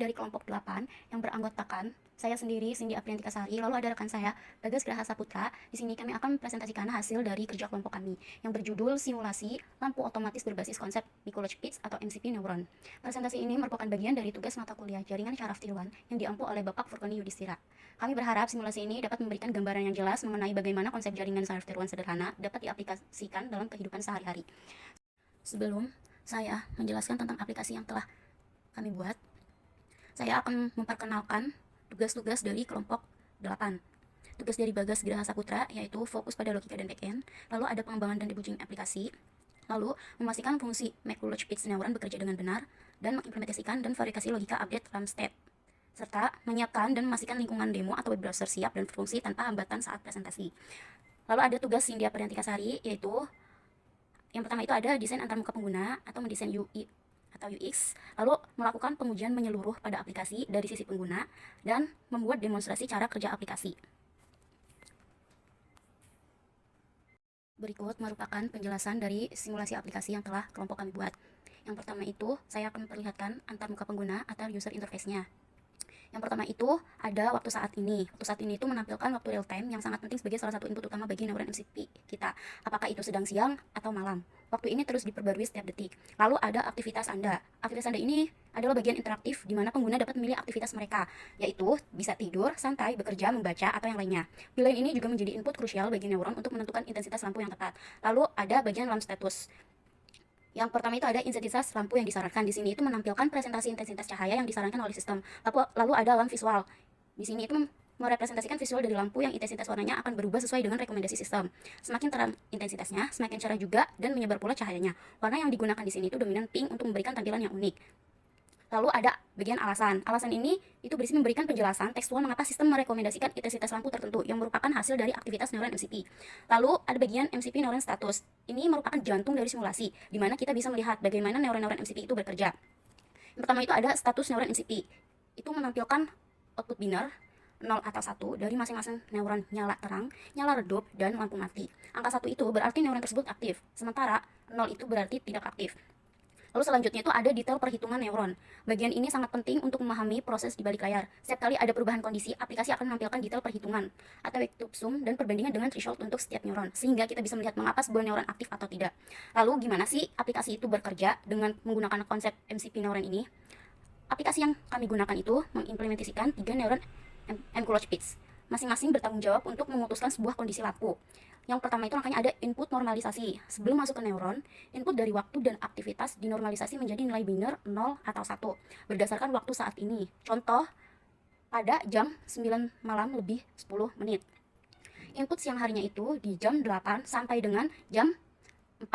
dari kelompok 8 yang beranggotakan saya sendiri, Cindy Apriantika Sari, lalu ada rekan saya, Bagas Graha Saputra. Di sini kami akan mempresentasikan hasil dari kerja kelompok kami yang berjudul Simulasi Lampu Otomatis Berbasis Konsep Microchip Bits atau MCP Neuron. Presentasi ini merupakan bagian dari tugas mata kuliah Jaringan Syaraf Tiruan yang diampu oleh Bapak Furkoni Yudhistira. Kami berharap simulasi ini dapat memberikan gambaran yang jelas mengenai bagaimana konsep jaringan syaraf tiruan sederhana dapat diaplikasikan dalam kehidupan sehari-hari. Sebelum saya menjelaskan tentang aplikasi yang telah kami buat, saya akan memperkenalkan tugas-tugas dari kelompok 8. Tugas dari Bagas Graha Saputra yaitu fokus pada logika dan backend, lalu ada pengembangan dan debugging aplikasi, lalu memastikan fungsi Microchip Bits Neuron bekerja dengan benar, dan mengimplementasikan dan verifikasi logika update RAM state, serta menyiapkan dan memastikan lingkungan demo atau web browser siap dan berfungsi tanpa hambatan saat presentasi. Lalu ada tugas Cindy Apriantika Sari, yaitu yang pertama itu ada desain antarmuka pengguna atau mendesain UI atau UX, lalu melakukan pengujian menyeluruh pada aplikasi dari sisi pengguna, dan membuat demonstrasi cara kerja aplikasi. Berikut merupakan penjelasan dari simulasi aplikasi yang telah kelompok kami buat. Yang pertama itu, saya akan memperlihatkan antarmuka pengguna atau user interface-nya. Yang pertama itu ada waktu saat ini. Waktu saat ini itu menampilkan waktu real time yang sangat penting sebagai salah satu input utama bagi neuron MCP kita. Apakah itu sedang siang atau malam. Waktu ini terus diperbarui setiap detik. Lalu ada aktivitas Anda. Aktivitas Anda ini adalah bagian interaktif di mana pengguna dapat memilih aktivitas mereka, yaitu bisa tidur, santai, bekerja, membaca, atau yang lainnya. Pilihan ini juga menjadi input krusial bagi neuron untuk menentukan intensitas lampu yang tepat. Lalu ada bagian lamp status. Yang pertama itu ada intensitas lampu yang disarankan. Di sini itu menampilkan presentasi intensitas cahaya yang disarankan oleh sistem. Lalu ada lamp visual. Di sini itu merepresentasikan visual dari lampu yang intensitas warnanya akan berubah sesuai dengan rekomendasi sistem. Semakin terang intensitasnya, semakin cerah juga dan menyebar pula cahayanya. Warna yang digunakan di sini itu dominan pink untuk memberikan tampilan yang unik. Lalu ada bagian alasan. Alasan ini itu berisi memberikan penjelasan tekstual mengapa sistem merekomendasikan intensitas lampu tertentu yang merupakan hasil dari aktivitas neuron MCP. Lalu ada bagian MCP neuron status. Ini merupakan jantung dari simulasi, di mana kita bisa melihat bagaimana neuron-neuron MCP itu bekerja. Yang pertama itu ada status neuron MCP. Itu menampilkan output biner 0 atau 1 dari masing-masing neuron nyala terang, nyala redup, dan lampu mati. Angka 1 itu berarti neuron tersebut aktif, sementara 0 itu berarti tidak aktif. Lalu selanjutnya itu ada detail perhitungan neuron. Bagian ini sangat penting untuk memahami proses di balik layar. Setiap kali ada perubahan kondisi, aplikasi akan menampilkan detail perhitungan atau wave sum dan perbandingan dengan threshold untuk setiap neuron, sehingga kita bisa melihat mengapa sebuah neuron aktif atau tidak. Lalu gimana sih aplikasi itu bekerja dengan menggunakan konsep MCP neuron ini? Aplikasi yang kami gunakan itu mengimplementasikan 3 neuron Microchip Bits. Masing-masing bertanggung jawab untuk memutuskan sebuah kondisi lampu. Yang pertama itu rangkaiannya ada input normalisasi. Sebelum masuk ke neuron, input dari waktu dan aktivitas dinormalisasi menjadi nilai biner 0 atau 1 berdasarkan waktu saat ini. Contoh, pada jam 9 malam lebih 10 menit. Input siang harinya itu di jam 8 sampai dengan jam 4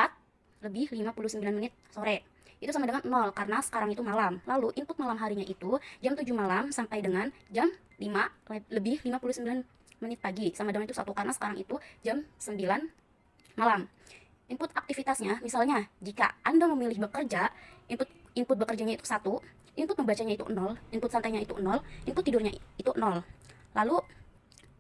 lebih 59 menit sore. Itu sama dengan 0 karena sekarang itu malam. Lalu input malam harinya itu jam 7 malam sampai dengan jam 5 lebih 59 menit pagi, sama dengan itu 1 karena sekarang itu jam 9 malam. Input aktivitasnya, misalnya jika Anda memilih bekerja, input bekerjanya itu 1, input membacanya itu 0, input santainya itu 0, input tidurnya itu 0. Lalu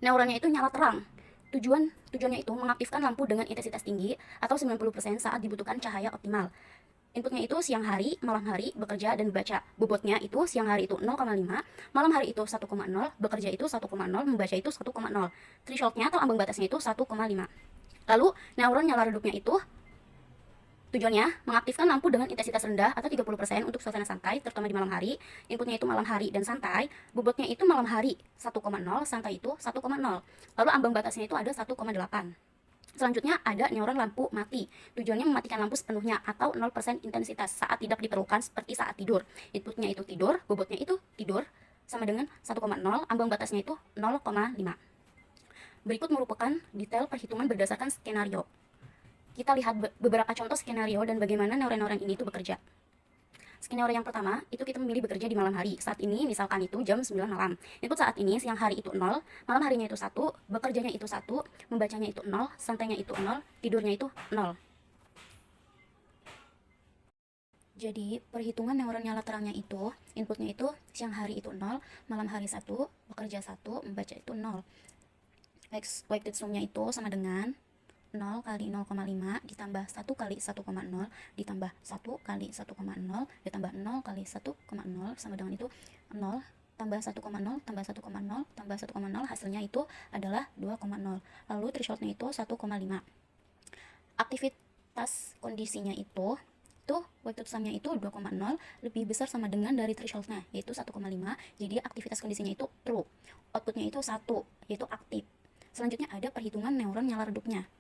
neuronnya itu nyala terang. Tujuannya itu mengaktifkan lampu dengan intensitas tinggi atau 90% saat dibutuhkan cahaya optimal. Inputnya itu siang hari, malam hari, bekerja dan membaca. Bobotnya itu siang hari itu 0,5, malam hari itu 1,0, bekerja itu 1,0, membaca itu 1,0. Thresholdnya atau ambang batasnya itu 1,5. Lalu neuron nyala redupnya itu tujuannya mengaktifkan lampu dengan intensitas rendah atau 30% untuk suasana santai, terutama di malam hari. Inputnya itu malam hari dan santai. Bobotnya itu malam hari 1,0, santai itu 1,0. Lalu ambang batasnya itu ada 1,8. Selanjutnya ada neuron lampu mati. Tujuannya mematikan lampu sepenuhnya atau 0% intensitas saat tidak diperlukan seperti saat tidur. Inputnya itu tidur, bobotnya itu tidur, sama dengan 1,0, ambang batasnya itu 0,5. Berikut merupakan detail perhitungan berdasarkan skenario. Kita lihat beberapa contoh skenario dan bagaimana neuron-neuron ini itu bekerja. Skenario yang pertama, itu kita memilih bekerja di malam hari. Saat ini misalkan itu jam 9 malam. Input saat ini siang hari itu 0, malam harinya itu 1, bekerjanya itu 1, membacanya itu 0, santainya itu 0, tidurnya itu 0. Jadi, perhitungan neuron nyala terangnya itu, inputnya itu siang hari itu 0, malam hari 1, bekerja 1, membaca itu 0. Wave sum-nya itu sama dengan 0 kali 0,5 ditambah 1 kali 1,0 ditambah 1 kali 1,0 ditambah 0 kali 1,0 sama dengan itu 0 tambah 1,0 tambah 1,0 tambah 1,0 hasilnya itu adalah 2,0. Lalu thresholdnya itu 1,5. Aktivitas kondisinya itu waktu sumnya itu 2,0 lebih besar sama dengan dari thresholdnya yaitu 1,5. Jadi aktivitas kondisinya itu true. Outputnya itu 1 yaitu aktif. Selanjutnya ada perhitungan neuron nyala redupnya.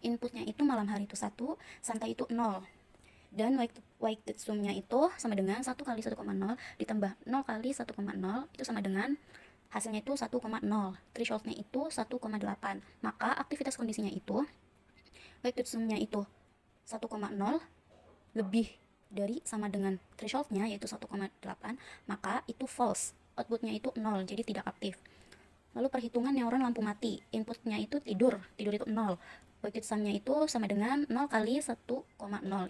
Inputnya itu malam hari itu 1, santai itu 0. Dan weighted sum-nya itu sama dengan 1 kali 1,0 ditambah 0 kali 1,0 itu sama dengan hasilnya itu 1,0. Thresholdnya itu 1,8. Maka aktivitas kondisinya itu weighted sum-nya itu 1,0 lebih dari sama dengan thresholdnya yaitu 1,8, maka itu false. Outputnya itu 0, jadi tidak aktif. Lalu perhitungan neuron lampu mati. Inputnya itu tidur itu 0. Weighted sum-nya itu sama dengan 0 kali 1,0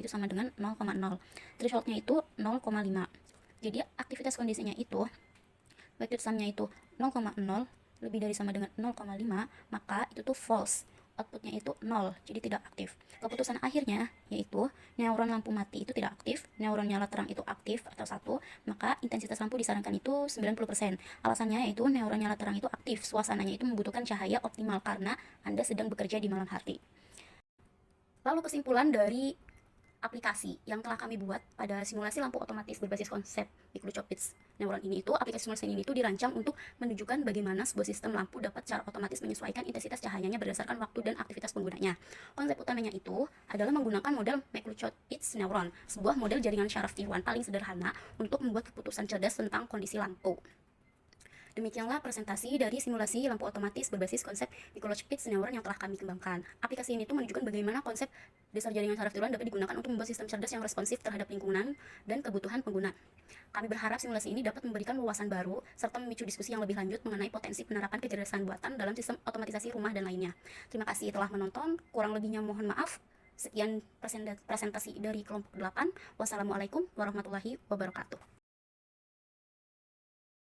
itu sama dengan 0,0. Thresholdnya itu 0,5. Jadi aktivitas kondisinya itu weighted sum-nya itu 0,0 lebih dari sama dengan 0,5, maka itu tuh false. Outputnya itu 0, jadi tidak aktif. Keputusan akhirnya yaitu neuron lampu mati itu tidak aktif, neuron nyala terang itu aktif atau 1, maka intensitas lampu disarankan itu 90%. Alasannya yaitu neuron nyala terang itu aktif, suasananya itu membutuhkan cahaya optimal karena Anda sedang bekerja di malam hari. Lalu kesimpulan dari aplikasi yang telah kami buat pada simulasi lampu otomatis berbasis konsep Mikrochip-Bits neuron ini itu, aplikasi simulasi ini itu dirancang untuk menunjukkan bagaimana sebuah sistem lampu dapat secara otomatis menyesuaikan intensitas cahayanya berdasarkan waktu dan aktivitas penggunanya. Konsep utamanya itu adalah menggunakan model Mikrochip-Bits neuron, sebuah model jaringan syaraf tiruan paling sederhana untuk membuat keputusan cerdas tentang kondisi lampu. Demikianlah presentasi dari simulasi lampu otomatis berbasis konsep Mikrochip-Bits neuron yang telah kami kembangkan. Aplikasi ini tuh menunjukkan bagaimana konsep dasar jaringan saraf tiruan dapat digunakan untuk membuat sistem cerdas yang responsif terhadap lingkungan dan kebutuhan pengguna. Kami berharap simulasi ini dapat memberikan wawasan baru serta memicu diskusi yang lebih lanjut mengenai potensi penerapan kecerdasan buatan dalam sistem otomatisasi rumah dan lainnya. Terima kasih telah menonton. Kurang lebihnya mohon maaf. Sekian presentasi dari kelompok 8. Wassalamualaikum warahmatullahi wabarakatuh.